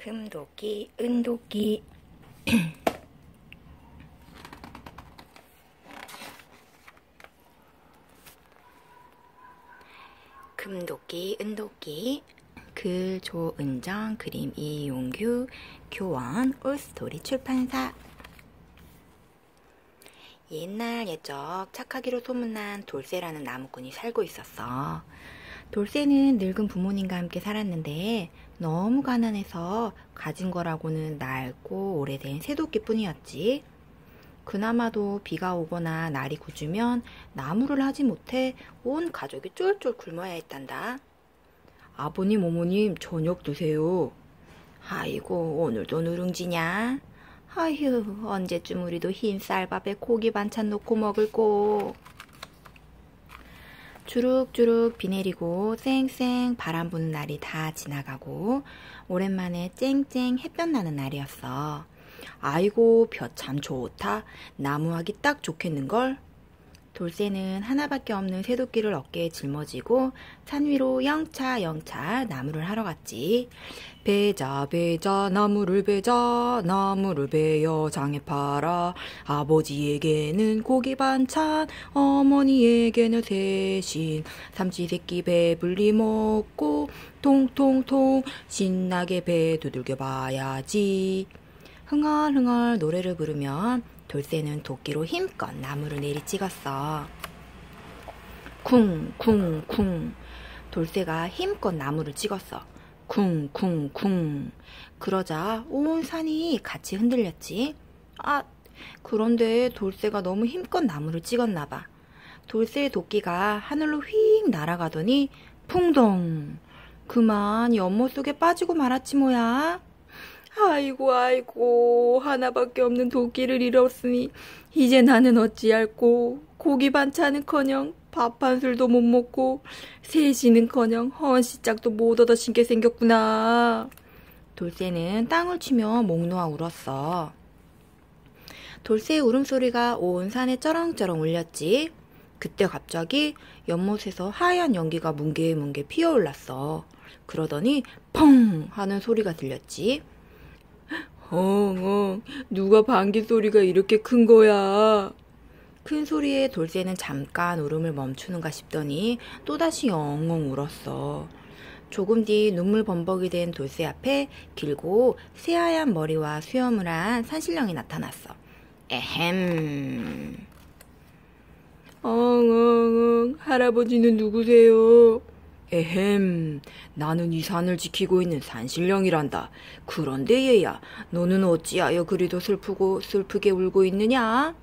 금도끼, 은도끼. 금도끼, 은도끼. 글 조은정, 그림 이용규, 교원 올스토리 출판사. 옛날 옛적 착하기로 소문난 돌쇠라는 나무꾼이 살고 있었어. 돌쇠는 늙은 부모님과 함께 살았는데 너무 가난해서 가진 거라고는 낡고 오래된 새도끼뿐이었지. 그나마도 비가 오거나 날이 굳으면 나무를 하지 못해 온 가족이 쫄쫄 굶어야 했단다. 아버님, 어머님, 저녁 드세요. 아이고, 오늘도 누룽지냐? 아휴, 언제쯤 우리도 흰 쌀밥에 고기 반찬 넣고 먹을꼬. 주룩주룩 비 내리고 쌩쌩 바람 부는 날이 다 지나가고 오랜만에 쨍쨍 햇볕 나는 날이었어. 아이고, 볕 참 좋다. 나무하기 딱 좋겠는걸? 돌쇠는 하나밖에 없는 새도끼를 어깨에 짊어지고 산 위로 영차 나무를 하러 갔지. 배자 나무를 배자 나무를 베어 장에 팔아. 아버지에게는 고기 반찬, 어머니에게는 새신. 삼시세끼 배불리 먹고 통통통 신나게 배 두들겨 봐야지. 흥얼흥얼 노래를 부르면 돌쇠는 도끼로 힘껏 나무를 내리찍었어. 쿵쿵쿵. 돌쇠가 힘껏 나무를 찍었어. 쿵쿵쿵. 그러자 온 산이 같이 흔들렸지. 그런데 돌쇠가 너무 힘껏 나무를 찍었나 봐. 돌쇠의 도끼가 하늘로 휙 날아가더니 풍덩. 그만 연못 속에 빠지고 말았지 뭐야. 아이고, 하나밖에 없는 도끼를 잃었으니 이제 나는 어찌할꼬. 고기 반찬은커녕 밥 한 술도 못 먹고 새신은커녕 헌시짝도 못 얻어 신게 생겼구나. 돌쇠는 땅을 치며 목 놓아 울었어. 돌쇠의 울음소리가 온 산에 쩌렁쩌렁 울렸지. 그때 갑자기 연못에서 하얀 연기가 뭉게뭉게 피어올랐어. 그러더니 펑 하는 소리가 들렸지. 누가 방귀 소리가 이렇게 큰 거야? 큰 소리에 돌쇠는 잠깐 울음을 멈추는가 싶더니 또다시 엉엉 울었어. 조금 뒤 눈물 범벅이 된 돌쇠 앞에 길고 새하얀 머리와 수염을 한 산신령이 나타났어. 에헴. 할아버지는 누구세요? 에헴, 나는 이 산을 지키고 있는 산신령이란다. 그런데 얘야, 너는 어찌하여 그리도 슬프게 울고 있느냐?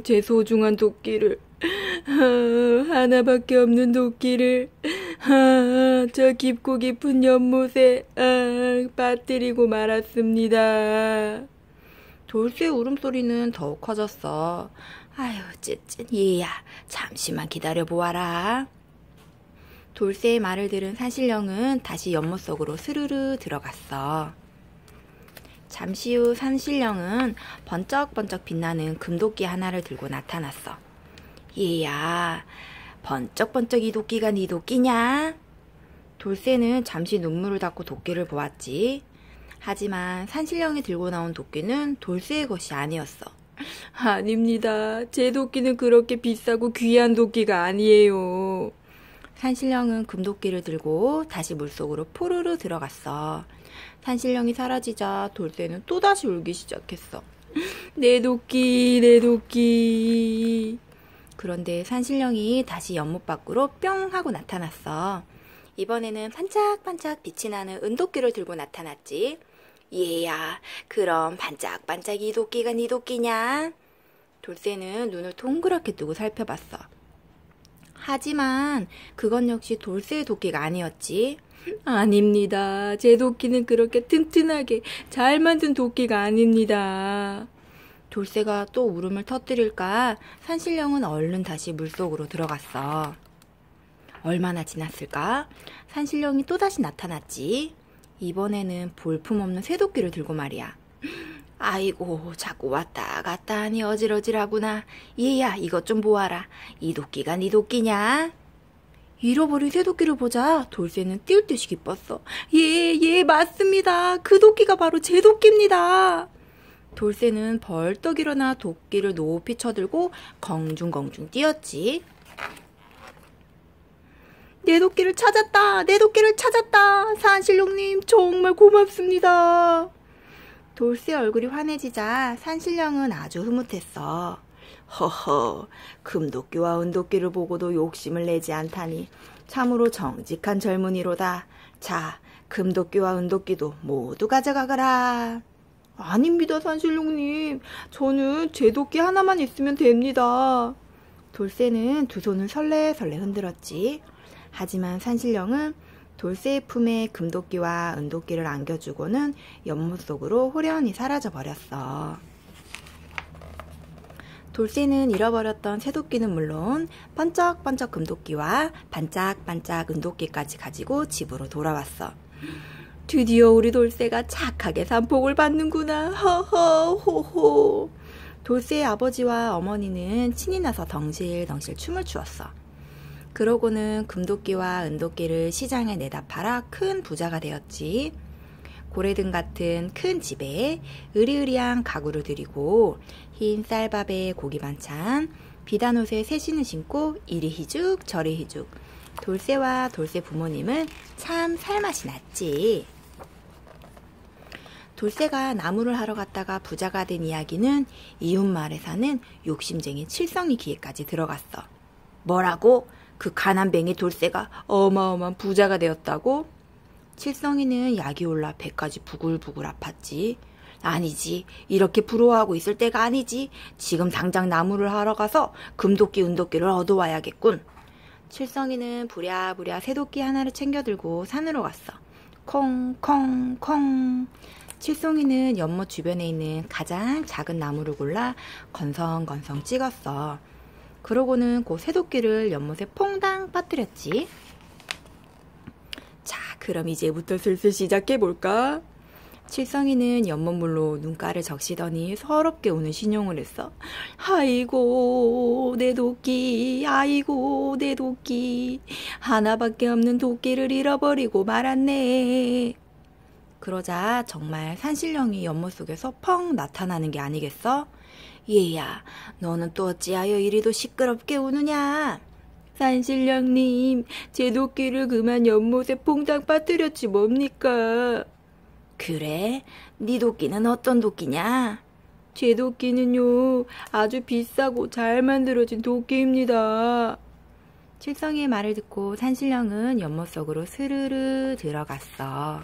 제 소중한 도끼를, 하나밖에 없는 도끼를, 저 깊고 깊은 연못에, 빠뜨리고 말았습니다. 돌쇠의 울음소리는 더욱 커졌어. 아유, 쯧쯧, 얘야, 잠시만 기다려보아라. 돌쇠의 말을 들은 산신령은 다시 연못 속으로 스르르 들어갔어. 잠시 후 산신령은 번쩍번쩍 빛나는 금도끼 하나를 들고 나타났어. 얘야, 번쩍번쩍 이 도끼가 네 도끼냐? 돌쇠는 잠시 눈물을 닦고 도끼를 보았지. 하지만 산신령이 들고 나온 도끼는 돌쇠의 것이 아니었어. 아닙니다. 제 도끼는 그렇게 비싸고 귀한 도끼가 아니에요. 산신령은 금도끼를 들고 다시 물속으로 포르르 들어갔어. 산신령이 사라지자 돌쇠는 또다시 울기 시작했어. 내 도끼, 내 도끼. 그런데 산신령이 다시 연못 밖으로 뿅 하고 나타났어. 이번에는 반짝반짝 빛이 나는 은도끼를 들고 나타났지. 얘야, 그럼 반짝반짝 이 도끼가 네 도끼냐? 돌쇠는 눈을 동그랗게 뜨고 살펴봤어. 하지만 그건 역시 돌쇠의 도끼가 아니었지. 아닙니다. 제 도끼는 그렇게 튼튼하게 잘 만든 도끼가 아닙니다. 돌쇠가 또 울음을 터뜨릴까 산신령은 얼른 다시 물속으로 들어갔어. 얼마나 지났을까? 산신령이 또다시 나타났지. 이번에는 볼품없는 새도끼를 들고 말이야. 아이고, 자꾸 왔다 갔다 하니 어질어질하구나. 얘야, 이것 좀 보아라. 이 도끼가 네 도끼냐? 잃어버린 새도끼를 보자 돌쇠는 뛸 듯이 기뻤어. 예, 맞습니다. 그 도끼가 바로 제 도끼입니다. 돌쇠는 벌떡 일어나 도끼를 높이 쳐들고 공중공중 뛰었지. 내 도끼를 찾았다. 내 도끼를 찾았다. 산신령님 정말 고맙습니다. 돌쇠 얼굴이 환해지자 산신령은 아주 흐뭇했어. 허허, 금도끼와 은도끼를 보고도 욕심을 내지 않다니 참으로 정직한 젊은이로다. 자, 금도끼와 은도끼도 모두 가져가거라. 아닙니다, 산신령님. 저는 제 도끼 하나만 있으면 됩니다. 돌쇠는 두 손을 설레설레 흔들었지. 하지만 산신령은 돌쇠의 품에 금도끼와 은도끼를 안겨주고는 연못 속으로 호련히 사라져버렸어. 돌쇠는 잃어버렸던 새도끼는 물론 번쩍번쩍 금도끼와 반짝반짝 은도끼까지 가지고 집으로 돌아왔어. 드디어 우리 돌쇠가 착하게 산복을 받는구나. 허허호호. 돌쇠의 아버지와 어머니는 신이 나서 덩실덩실 춤을 추었어. 그러고는 금도끼와 은도끼를 시장에 내다 팔아 큰 부자가 되었지. 고래등 같은 큰 집에 으리으리한 가구를 들이고 흰 쌀밥에 고기 반찬, 비단 옷에 새 신을 신고 이리 희죽 저리 희죽. 돌쇠와 돌쇠 부모님은 참 살맛이 났지. 돌쇠가 나무를 하러 갔다가 부자가 된 이야기는 이웃마을에 사는 욕심쟁이 칠성이 귀에까지 들어갔어. 뭐라고? 그 가난뱅이 돌쇠가 어마어마한 부자가 되었다고? 칠성이는 약이 올라 배까지 부글부글 아팠지. 아니지, 이렇게 부러워하고 있을 때가 아니지. 지금 당장 나무를 하러 가서 금도끼 은도끼를 얻어와야겠군. 칠성이는 부랴부랴 새도끼 하나를 챙겨 들고 산으로 갔어. 콩콩콩. 칠성이는 연못 주변에 있는 가장 작은 나무를 골라 건성건성 찍었어. 그러고는 그 새도끼를 연못에 퐁당 빠뜨렸지. 자, 그럼 이제부터 슬슬 시작해볼까? 칠성이는 연못물로 눈가를 적시더니 서럽게 우는 신용을 했어. 아이고 내 도끼, 아이고 내 도끼, 하나밖에 없는 도끼를 잃어버리고 말았네. 그러자 정말 산신령이 연못 속에서 펑 나타나는 게 아니겠어? 얘야, 너는 또 어찌하여 이리도 시끄럽게 우느냐? 산신령님, 제 도끼를 그만 연못에 퐁당 빠뜨렸지 뭡니까? 그래? 네 도끼는 어떤 도끼냐? 제 도끼는요, 아주 비싸고 잘 만들어진 도끼입니다. 칠성이의 말을 듣고 산신령은 연못 속으로 스르르 들어갔어.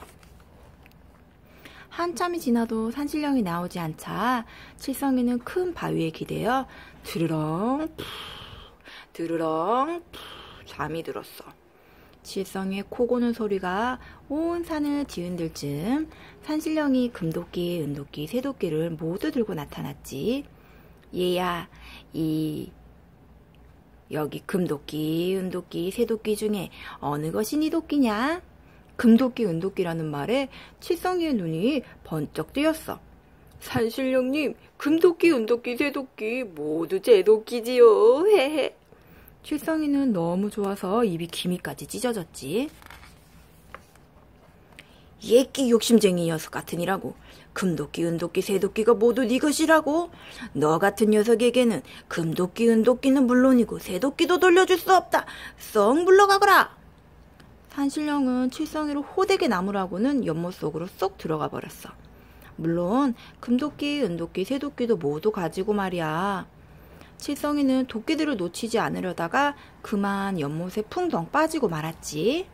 한참이 지나도 산신령이 나오지 않자 칠성이는 큰 바위에 기대어 드르렁 푸 드르렁 푸 잠이 들었어. 칠성이의 코 고는 소리가 온 산을 뒤흔들 즈음 산신령이 금도끼, 은도끼, 새도끼를 모두 들고 나타났지. 얘야, 여기 금도끼, 은도끼, 새도끼 중에 어느 것이 네 도끼냐? 금도끼, 은도끼라는 말에 칠성이의 눈이 번쩍 뜨였어. 산신령님, 금도끼, 은도끼, 새도끼 모두 제 도끼지요. 헤헤. 칠성이는 너무 좋아서 입이 기미까지 찢어졌지. 예끼 욕심쟁이 녀석 같으니라고. 금도끼, 은도끼, 새도끼가 모두 네 것이라고. 너 같은 녀석에게는 금도끼, 은도끼는 물론이고 새도끼도 돌려줄 수 없다. 썩 물러가거라. 산신령은 칠성이를 호되게 나무라고는 연못 속으로 쏙 들어가 버렸어. 물론 금도끼, 은도끼, 새도끼도 모두 가지고 말이야. 칠성이는 도끼들을 놓치지 않으려다가 그만 연못에 풍덩 빠지고 말았지.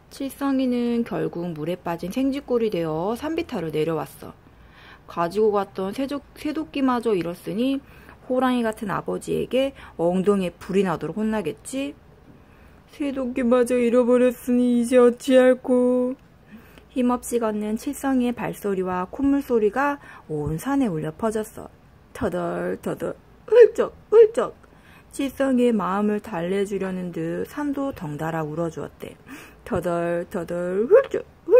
칠성이는 결국 물에 빠진 생쥐꼴이 되어 산비탈을 내려왔어. 가지고 갔던 새도끼마저 잃었으니 호랑이 같은 아버지에게 엉덩이에 불이 나도록 혼나겠지. 새도끼마저 잃어버렸으니 이제 어찌할꼬. 힘없이 걷는 칠성이의 발소리와 콧물소리가 온 산에 울려 퍼졌어. 터덜터덜 훌쩍 훌쩍. 칠성이의 마음을 달래주려는 듯 산도 덩달아 울어주었대. 터덜터덜 훌쩍 훌쩍.